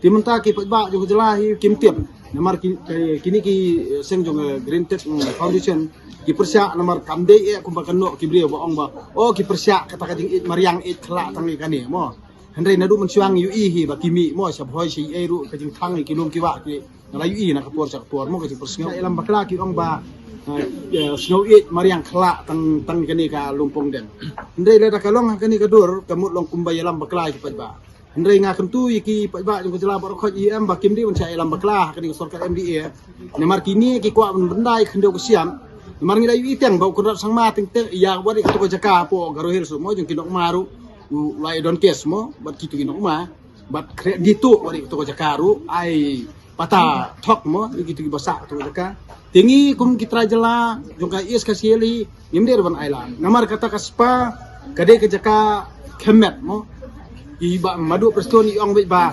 Ti menta ki ba jong jelahi kim tiap namar kini ki seng jong Green Tech Foundation ki persya namar kamde e kumbakan no ki brio ba ong ba oh ki persya kata kading it mariang it khala tang kani mo hendrai nadu mensuang yu hi ba kimi mo sab hoi si e ru kajing thang ki lum ki wa ki na yu na kapor sak por mo kajing persya elam bakla ki ong ba snow it mariang khala tang kani ka lumpong den hendrai la kalong kani ka dur kamut long kumbay elam bakla ki ba Hendrai ngakam tu iki ba jong jela ba khoj em ba kim di un cha elam bakla kani sorkat MDA nemar kini ki kwa bendai khendo ko siam nemar ngi dayu iteng ba ko sang ma ting te ya wadi ko jaka po garo hil so mo jong kinok maru lai don kes mo bat kitu kinok ma bat kreditu wadi ko jaka ru ai pata thok mo gitu ki basa to jaka tingi kum kitra jela jong ka is kasieli ngimde ban island namar kata kaspa kade ke jaka kemet mo iba madu preston iong ba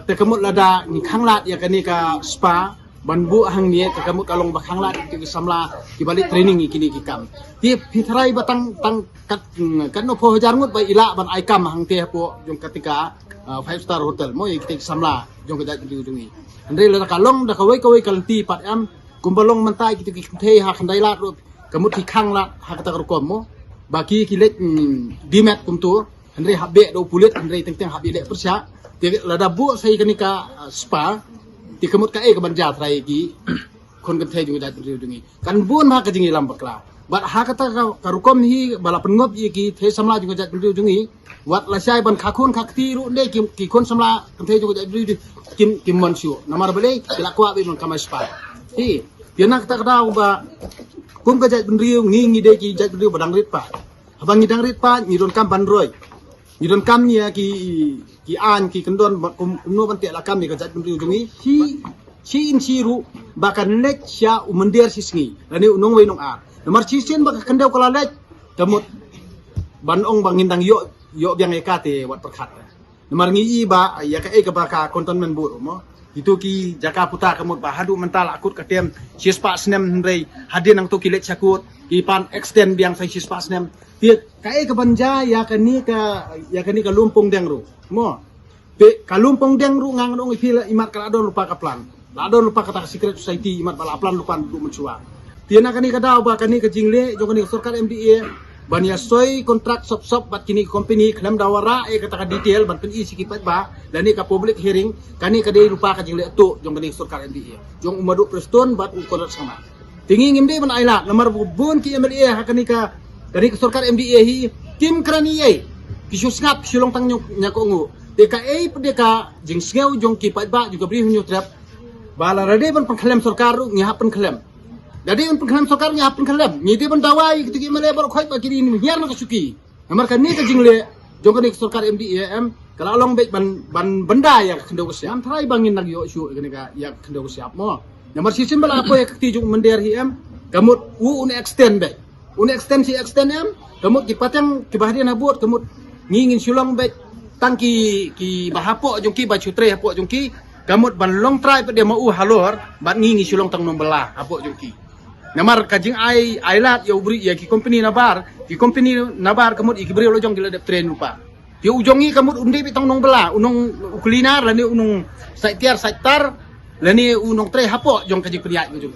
tekamut lada ni khanglat ya kani ka spa banbu hang ni tekamut kalong ba khanglat ki samla ki balik training kini ki kam ti pitrai batang tang kat kan no pho hajar ngut ba ila ban ai kam hang te po jong ketika 5-star hotel mo ki samla jong ka ju dungi andre la kalong da kawai kalti pat am kumbalong mentai ki the ha khandai lat kamut ki khanglat ha kata kom mo baki ki let dimet kumtu Andre habbe do pulit andre teng habbe le persya ti lada bu sai kanika spa ti kemut ka ke banja trai ki kon kan thai jung da dungi kan bun ma ka jingi lam bakla bat ha kata ka rukom hi bala pengop ki the samla jung da dungi wat la sai ban khakun khakti ru ne ki kon samla kan thai jung da kim mansu namar bale la kwa be non kama spa ti pianak ta kada ba kum ka jat bendriu ngi de ki jat bendriu badang rit pa abang ngidang rit pa ngidon kam bandroi Yudon kam ni ki an ki kendon kumno ban te la kam ni ka jat bendri jungi si in siru bakan lek sya umendir sisngi lani unong we nong a nomor sisin baka kendau kala lek tamut ban ong bangindang yo biang ekate wat perkhat nomor ngi ba ya ka baka konton men bu mo itu ki jaka puta kamut ba hadu mental akut katem sispa snem hendrei hadin ang to ki lek sakut ki pan extend biang sai sispa snem ti ka banja ya kani ka lumpong deng ru mo pe ka lumpong deng ru ngang dong ipil imat kala don lupa kaplan la don lupa kata secret society imat bala plan lupa du mensua ti na kani ka daw ba kani ka jingle jo kani sarkar MDA bania soy kontrak sop bat kini company klam dawara kata ka detail ban pen isi kipat ba lani ka public hearing kani ka dei lupa ka jingle tu jong kani sarkar MDA jong umadu preston bat ukorat sama tingi ngimde ban aila lamar bun ki MLA hakani ka dari sarkar MDA hi kim krani ye kisus ngap silong tang nyako ngu DKA pedeka jing sngeu jong ki ba juga bri hunyu trap bala rade ban pengklem sarkar ngi hapen klem dadi un pengklem sarkar ngi hapen klem ngi de ban dawai kitigi male bar khoi ba kiri ni hiar na kasuki amar kan ni ka jingle jong kan sarkar MDA am kala long be ban benda ya kendo siam thai bangin nag yo su kan ka ya kendo siap mo namar sisim bala apa ya kti jong mender hi am kamut un extend be un extend em kamut ki patang ki bahdian abot kamut ngingin sulong be tangki ki bahapo jong ki ba chutre hapo jong ki kamut ban long try pe dia mau halor ban ngingi sulong tang nombela hapo jong ki namar kajing ai lat ya ubri ya ki company nabar kamut ikibri lo jong gila de train lupa ki ujongi kamut undi bi tang nombela unong kulinar lani unong saitar lani unong tre hapo jong kajing peniat jong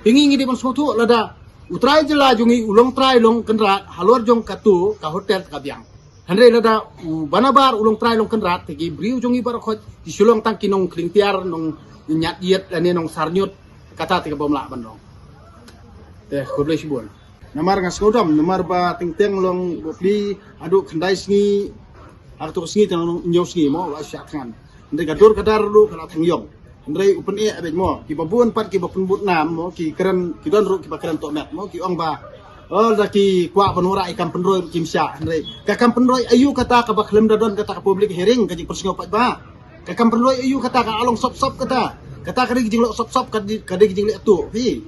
ki ngingi di ban sotu lada utrai jela jungi ulong trai long kenrat halor jong katu ka hotel ka biang handre lada banabar ulong trai long kenrat tegi briu jongi bar khot di sulong tang kinong klingtiar nong nyat yet lani nong sarnyut kata tiga bomla bandong teh koble sibon namar ngas kodam namar ba ting long bopli adu khandai sngi artu sngi tang nyau sngi mo wa syakhan ndre gadur kadar lu kala thang yong Andrei upen abek mo ki babun pat ki babun but nam mo ki keren ki don ru ki bakran to met mo ki ong ba da ki kwa penura ikan penroy kim sya Andrei ka kam penroy ayu kata ka baklem dadon kata ka public hearing ka jing persngo pat ba ka kam penroy ayu kata ka along sop kata ka ri jing lo sop ka di jing le tu hi